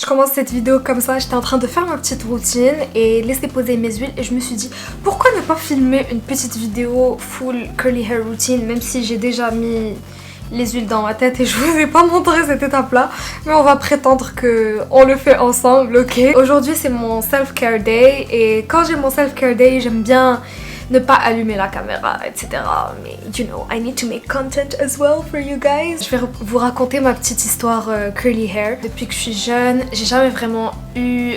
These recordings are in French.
Je commence cette vidéo comme ça, j'étais en train de faire ma petite routine et laisser poser mes huiles et je me suis dit pourquoi ne pas filmer une petite vidéo full curly hair routine même si j'ai déjà mis les huiles dans ma tête et je vous ai pas montré cette étape là, mais on va prétendre que on le fait ensemble, ok? Aujourd'hui c'est mon self-care day et quand j'ai mon self-care day j'aime bien ne pas allumer la caméra, etc. Mais you know, I need to make content as well for you guys. Je vais vous raconter ma petite histoire curly hair. Depuis que je suis jeune, j'ai jamais vraiment eu...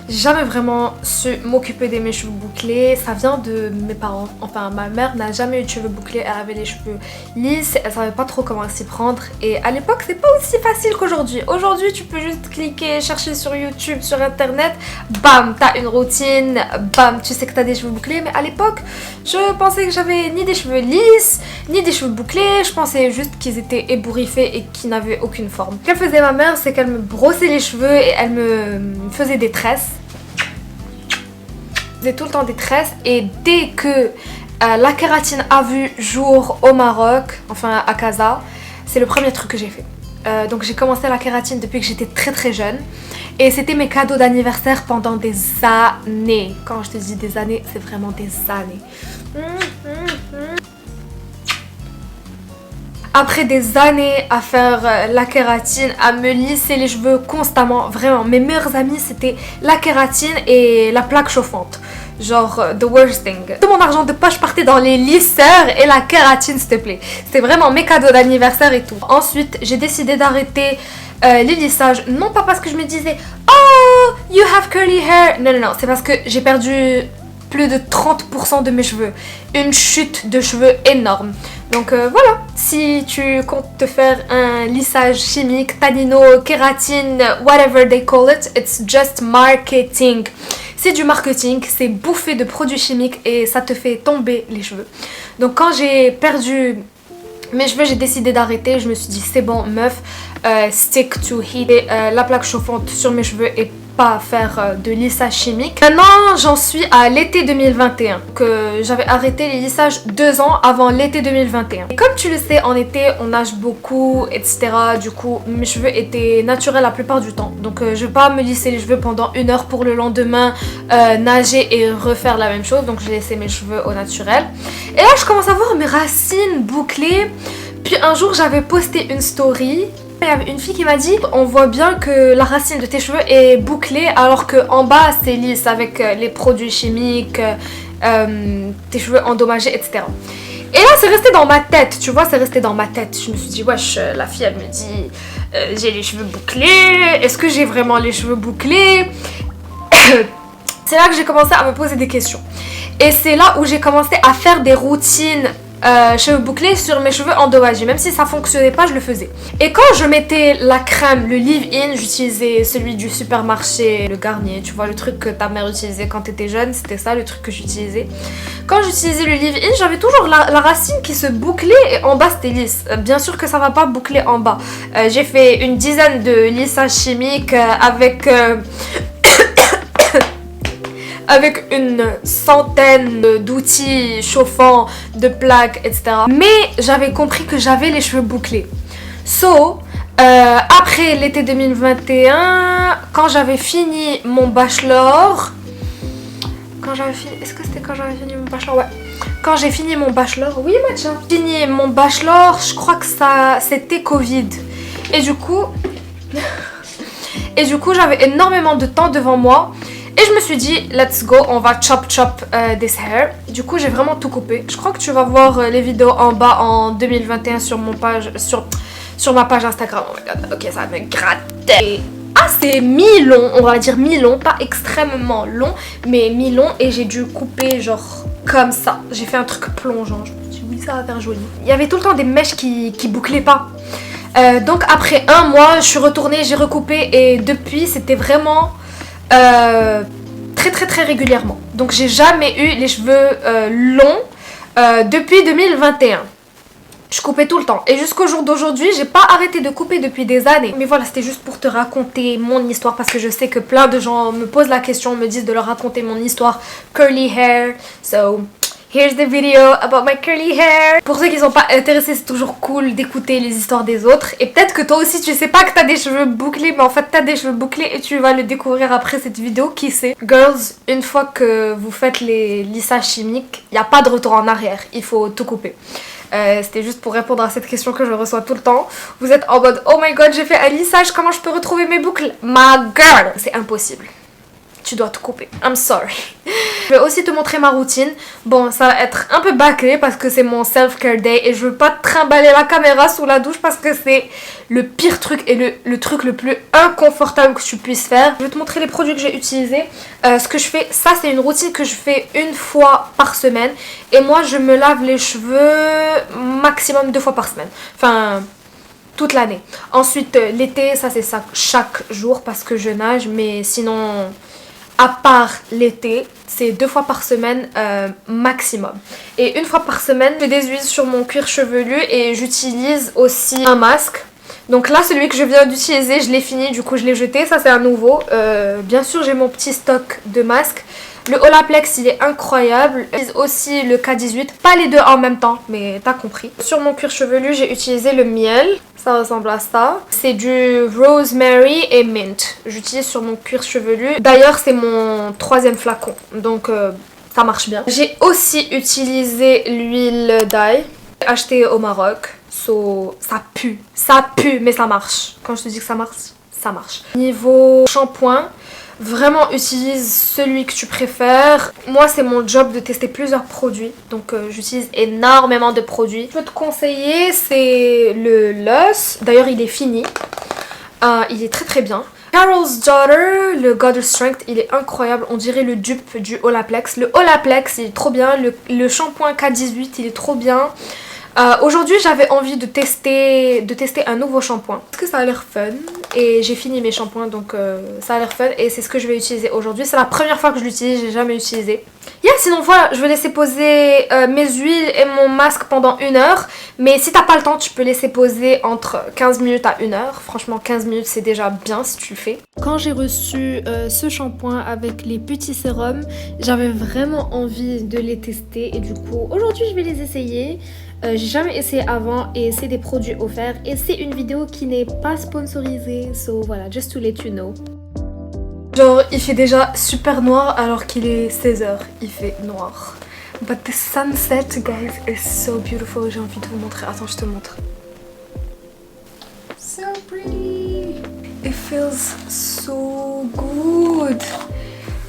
j'ai jamais vraiment su m'occuper de mes cheveux bouclés. Ça vient de mes parents. Enfin, ma mère n'a jamais eu de cheveux bouclés. Elle avait les cheveux lisses. Elle savait pas trop comment s'y prendre. Et à l'époque, c'est pas aussi facile qu'aujourd'hui. Aujourd'hui, tu peux juste cliquer, chercher sur YouTube, sur Internet. Bam, t'as une routine. Bam, tu sais que t'as des cheveux bouclés. Mais à l'époque, je pensais que j'avais ni des cheveux lisses, ni des cheveux bouclés. Je pensais juste qu'ils étaient ébouriffés et qu'ils n'avaient aucune forme. Ce qu'elle faisait ma mère, c'est qu'elle me brossait les cheveux et elle me faisait des tresses. Tout le temps des tresses et dès que la kératine a vu jour au Maroc, enfin à Casa, c'est le premier truc que j'ai fait. Donc j'ai commencé la kératine depuis que j'étais très jeune et c'était mes cadeaux d'anniversaire pendant des années. Quand je te dis des années, c'est vraiment des années. Après des années à faire la kératine, à me lisser les cheveux constamment, vraiment, mes meilleurs amis c'était la kératine et la plaque chauffante. Genre, the worst thing. Tout mon argent de poche partait dans les lisseurs et la kératine s'il te plaît. C'était vraiment mes cadeaux d'anniversaire et tout. Ensuite, j'ai décidé d'arrêter les lissages. Non pas parce que je me disais « Oh, you have curly hair ». Non, c'est parce que j'ai perdu plus de 30% de mes cheveux. Une chute de cheveux énorme. Donc voilà, si tu comptes te faire un lissage chimique, tanino, kératine, whatever they call it, it's just marketing. C'est du marketing, c'est bouffé de produits chimiques et ça te fait tomber les cheveux. Donc quand j'ai perdu mes cheveux, j'ai décidé d'arrêter. Je me suis dit c'est bon meuf, stick to heat. Et, la plaque chauffante sur mes cheveux et pas faire de lissage chimique. Maintenant j'en suis à l'été 2021, que j'avais arrêté les lissages 2 ans avant l'été 2021. Et comme tu le sais, en été on nage beaucoup, etc. Du coup mes cheveux étaient naturels la plupart du temps. Donc je vais pas me lisser les cheveux pendant 1 heure pour le lendemain nager et refaire la même chose. Donc j'ai laissé mes cheveux au naturel. Et là je commence à voir mes racines bouclées. Puis un jour j'avais posté une story. Il y avait une fille qui m'a dit on voit bien que la racine de tes cheveux est bouclée alors que en bas c'est lisse avec les produits chimiques, tes cheveux endommagés, etc. Et là c'est resté dans ma tête, tu vois, c'est resté dans ma tête. Je me suis dit wesh, la fille elle me dit j'ai les cheveux bouclés, est-ce que j'ai vraiment les cheveux bouclés? C'est là que j'ai commencé à me poser des questions. Et c'est là où j'ai commencé à faire des routines cheveux bouclés sur mes cheveux endommagés. Même si ça fonctionnait pas, je le faisais. Et quand je mettais la crème, le leave-in, j'utilisais celui du supermarché, le Garnier, tu vois, le truc que ta mère utilisait quand t'étais jeune, c'était ça le truc que j'utilisais. Quand j'utilisais le leave-in, j'avais toujours la racine qui se bouclait et en bas c'était lisse. Bien sûr que ça va pas boucler en bas. J'ai fait une dizaine de lissages chimiques avec une centaine d'outils chauffants, de plaques, etc. Mais j'avais compris que j'avais les cheveux bouclés. So, après l'été 2021, quand j'avais fini mon bachelor... Est-ce que c'était quand j'avais fini mon bachelor? Ouais. Quand j'ai fini mon bachelor... Oui, matcha. Fini mon bachelor, je crois que c'était Covid. Et du coup, j'avais énormément de temps devant moi. Et je me suis dit, let's go, on va chop this hair. Du coup, j'ai vraiment tout coupé. Je crois que tu vas voir les vidéos en bas en 2021 sur mon page, sur ma page Instagram. Oh my god, ok, ça me gratte. Assez mi-long, on va dire mi-long, pas extrêmement long, mais mi-long. Et j'ai dû couper genre comme ça. J'ai fait un truc plongeant. Je me suis dit, oui, ça va faire joli. Il y avait tout le temps des mèches qui bouclaient pas. Donc après 1 mois, je suis retournée, j'ai recoupé. Et depuis, c'était vraiment... très régulièrement. Donc j'ai jamais eu les cheveux longs depuis 2021. Je coupais tout le temps. Et jusqu'au jour d'aujourd'hui, j'ai pas arrêté de couper depuis des années. Mais voilà, c'était juste pour te raconter mon histoire parce que je sais que plein de gens me posent la question, me disent de leur raconter mon histoire curly hair. So, Here's the video about my curly hair. Pour ceux qui sont pas intéressés, c'est toujours cool d'écouter les histoires des autres. Et peut-être que toi aussi tu sais pas que t'as des cheveux bouclés, mais en fait t'as des cheveux bouclés et tu vas le découvrir après cette vidéo, qui sait. Girls, une fois que vous faites les lissages chimiques, il n'y a pas de retour en arrière, il faut tout couper. C'était juste pour répondre à cette question que je reçois tout le temps. Vous êtes en mode oh my god, j'ai fait un lissage, comment je peux retrouver mes boucles? My girl, c'est impossible. Tu dois te couper. I'm sorry. Je vais aussi te montrer ma routine. Bon, ça va être un peu bâclé parce que c'est mon self-care day et je veux pas te trimballer la caméra sous la douche parce que c'est le pire truc et le truc le plus inconfortable que tu puisses faire. Je vais te montrer les produits que j'ai utilisés. Ce que je fais, ça c'est une routine que je fais une fois par semaine. Et moi, je me lave les cheveux maximum 2 fois par semaine. Enfin, toute l'année. Ensuite, l'été, ça c'est ça chaque jour parce que je nage, mais sinon... À part l'été, c'est 2 fois par semaine maximum. Et une fois par semaine, je fais des huiles sur mon cuir chevelu et j'utilise aussi un masque. Donc là, celui que je viens d'utiliser, je l'ai fini, du coup je l'ai jeté. Ça c'est un nouveau. Bien sûr, j'ai mon petit stock de masques. Le Olaplex, il est incroyable. J'utilise aussi le K18, pas les deux en même temps, mais t'as compris. Sur mon cuir chevelu, j'ai utilisé le miel. Ça ressemble à ça. C'est du rosemary et mint. J'utilise sur mon cuir chevelu. D'ailleurs, c'est mon 3e flacon, donc ça marche bien. J'ai aussi utilisé l'huile d'ail, achetée au Maroc. So, ça pue, mais ça marche. Quand je te dis que ça marche, ça marche. Niveau shampoing, vraiment utilise celui que tu préfères. Moi c'est mon job de tester plusieurs produits, donc j'utilise énormément de produits. Je peux te conseiller, c'est le Lush. D'ailleurs il est fini, il est très bien. Carol's Daughter, le Goddess Strength, il est incroyable, on dirait le dupe du Olaplex. Le Olaplex il est trop bien, le shampoing K18 il est trop bien. Aujourd'hui j'avais envie de tester un nouveau shampoing parce que ça a l'air fun et j'ai fini mes shampoings, donc ça a l'air fun et c'est ce que je vais utiliser aujourd'hui. C'est la première fois que je l'utilise, j'ai jamais utilisé. Sinon voilà, je vais laisser poser mes huiles et mon masque pendant 1 heure, mais si t'as pas le temps tu peux laisser poser entre 15 minutes à 1 heure. Franchement 15 minutes c'est déjà bien si tu le fais. Quand j'ai reçu ce shampoing avec les petits sérums, j'avais vraiment envie de les tester et du coup aujourd'hui je vais les essayer. J'ai jamais essayé avant et c'est des produits offerts et c'est une vidéo qui n'est pas sponsorisée, so voilà, just to let you know. Genre il fait déjà super noir alors qu'il est 16h, il fait noir. But the sunset guys is so beautiful, j'ai envie de vous montrer, attends je te montre. So pretty, it feels so good.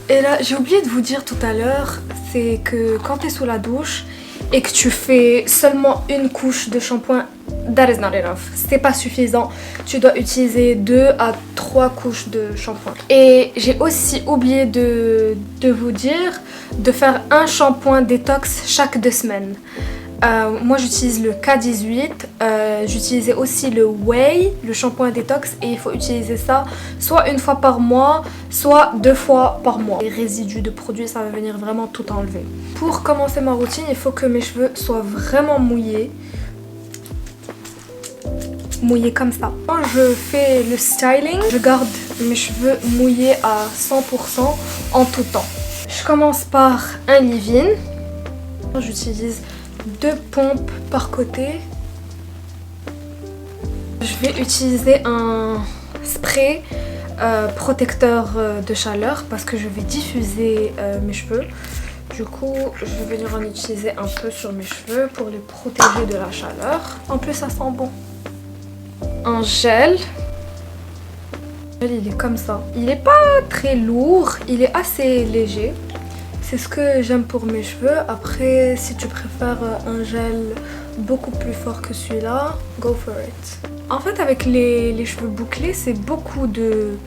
Et là j'ai oublié de vous dire tout à l'heure, c'est que quand t'es sous la douche et que tu fais seulement une couche de shampoing, that is not enough. C'est pas suffisant. Tu dois utiliser 2 à 3 couches de shampoing. Et j'ai aussi oublié de vous dire de faire un shampoing détox chaque 2 semaines. Moi j'utilise le K18, j'utilisais aussi le Whey, le shampoing détox, et il faut utiliser ça soit 1 fois par mois, soit 2 fois par mois. Les résidus de produits, ça va venir vraiment tout enlever. Pour commencer ma routine, il faut que mes cheveux soient vraiment mouillés. Mouillés comme ça. Quand je fais le styling, je garde mes cheveux mouillés à 100% en tout temps. Je commence par un leave-in. J'utilise 2 pompes par côté. Je vais utiliser un spray protecteur de chaleur parce que je vais diffuser mes cheveux. Du coup, je vais venir en utiliser un peu sur mes cheveux pour les protéger de la chaleur. En plus, ça sent bon. Un gel. Il est comme ça. Il n'est pas très lourd, il est assez léger. C'est ce que j'aime pour mes cheveux. Après, si tu préfères un gel beaucoup plus fort que celui-là, go for it. En fait, avec les cheveux bouclés, c'est beaucoup de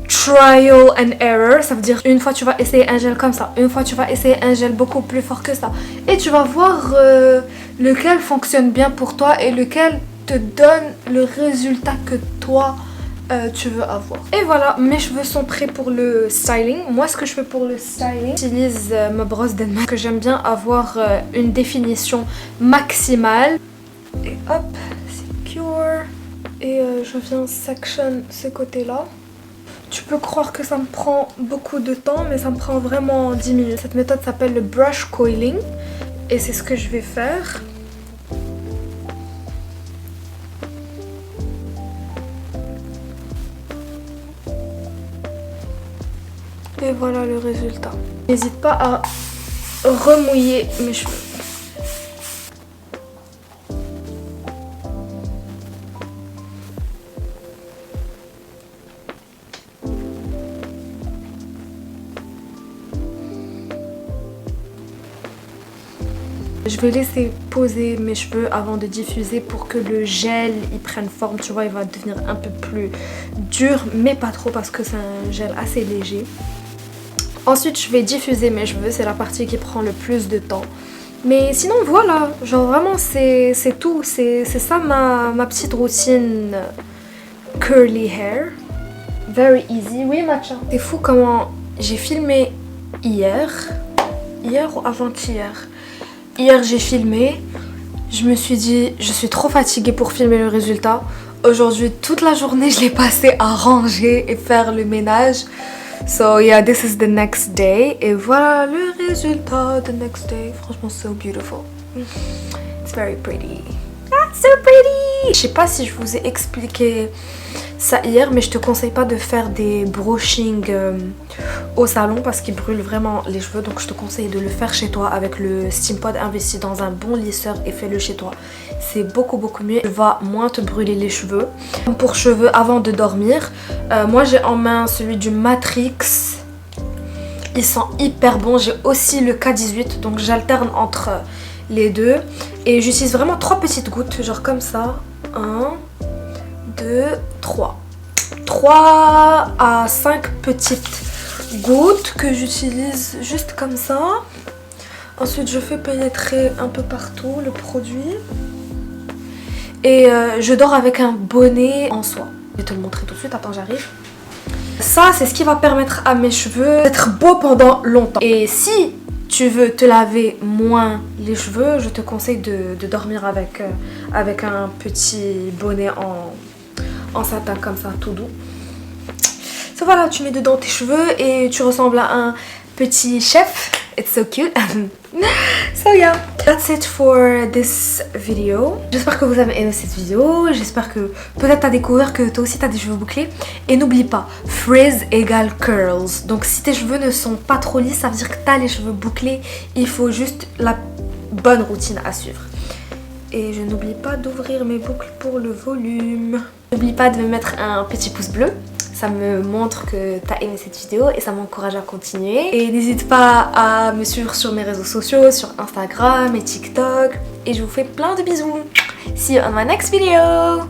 trial and error. Ça veut dire une fois tu vas essayer un gel comme ça, une fois tu vas essayer un gel beaucoup plus fort que ça. Et tu vas voir lequel fonctionne bien pour toi et lequel te donne le résultat que toi tu veux avoir. Et voilà, mes cheveux sont prêts pour le styling. Moi ce que je fais pour le styling, j'utilise ma brosse Denman, que j'aime bien avoir une définition maximale. Et hop, secure. Et je viens section ce côté là. Tu peux croire que ça me prend beaucoup de temps, mais ça me prend vraiment 10 minutes. Cette méthode s'appelle le brush coiling et c'est ce que je vais faire. Et voilà le résultat. N'hésite pas à remouiller mes cheveux. Je vais laisser poser mes cheveux avant de diffuser pour que le gel il prenne forme. Tu vois, il va devenir un peu plus dur, mais pas trop parce que c'est un gel assez léger. Ensuite, je vais diffuser mes cheveux. C'est la partie qui prend le plus de temps. Mais sinon, voilà. Genre vraiment, c'est tout. C'est ça ma petite routine curly hair. Very easy. Oui, matcha. C'est fou comment j'ai filmé hier. Hier ou avant-hier. Hier j'ai filmé, je me suis dit je suis trop fatiguée pour filmer le résultat. Aujourd'hui toute la journée je l'ai passé à ranger et faire le ménage. So yeah, this is the next day. Et voilà le résultat the next day. Franchement so beautiful. It's very pretty. Ah, so pretty. Je sais pas si je vous ai expliqué ça hier, mais je te conseille pas de faire des brushing au salon parce qu'ils brûlent vraiment les cheveux. Donc je te conseille de le faire chez toi avec le Steam Pod. Investis dans un bon lisseur et fais-le chez toi. C'est beaucoup mieux. Tu vas moins te brûler les cheveux. Pour cheveux avant de dormir, moi j'ai en main celui du Matrix. Il sent hyper bon. J'ai aussi le K18, donc j'alterne entre les deux. Et j'utilise vraiment 3 petites gouttes, genre comme ça. 1, 2, 3. 3 à 5 petites gouttes que j'utilise juste comme ça. Ensuite, je fais pénétrer un peu partout le produit. Et je dors avec un bonnet en soie. Je vais te le montrer tout de suite. Attends, j'arrive. Ça, c'est ce qui va permettre à mes cheveux d'être beaux pendant longtemps. Et si tu veux te laver moins les cheveux, je te conseille de dormir avec un petit bonnet en satin comme ça, tout doux. So voilà, tu mets dedans tes cheveux et tu ressembles à un petit chef. It's so cute. So yeah, that's it for this video. J'espère que vous avez aimé cette vidéo. J'espère que peut-être t'as découvert que toi aussi t'as des cheveux bouclés. Et n'oublie pas, frizz égale curls. Donc si tes cheveux ne sont pas trop lisses, ça veut dire que t'as les cheveux bouclés. Il faut juste la bonne routine à suivre. Et je n'oublie pas d'ouvrir mes boucles pour le volume. N'oublie pas de me mettre un petit pouce bleu. Ça me montre que t'as aimé cette vidéo et ça m'encourage à continuer. Et n'hésite pas à me suivre sur mes réseaux sociaux, sur Instagram et TikTok. Et je vous fais plein de bisous. See you on my next video.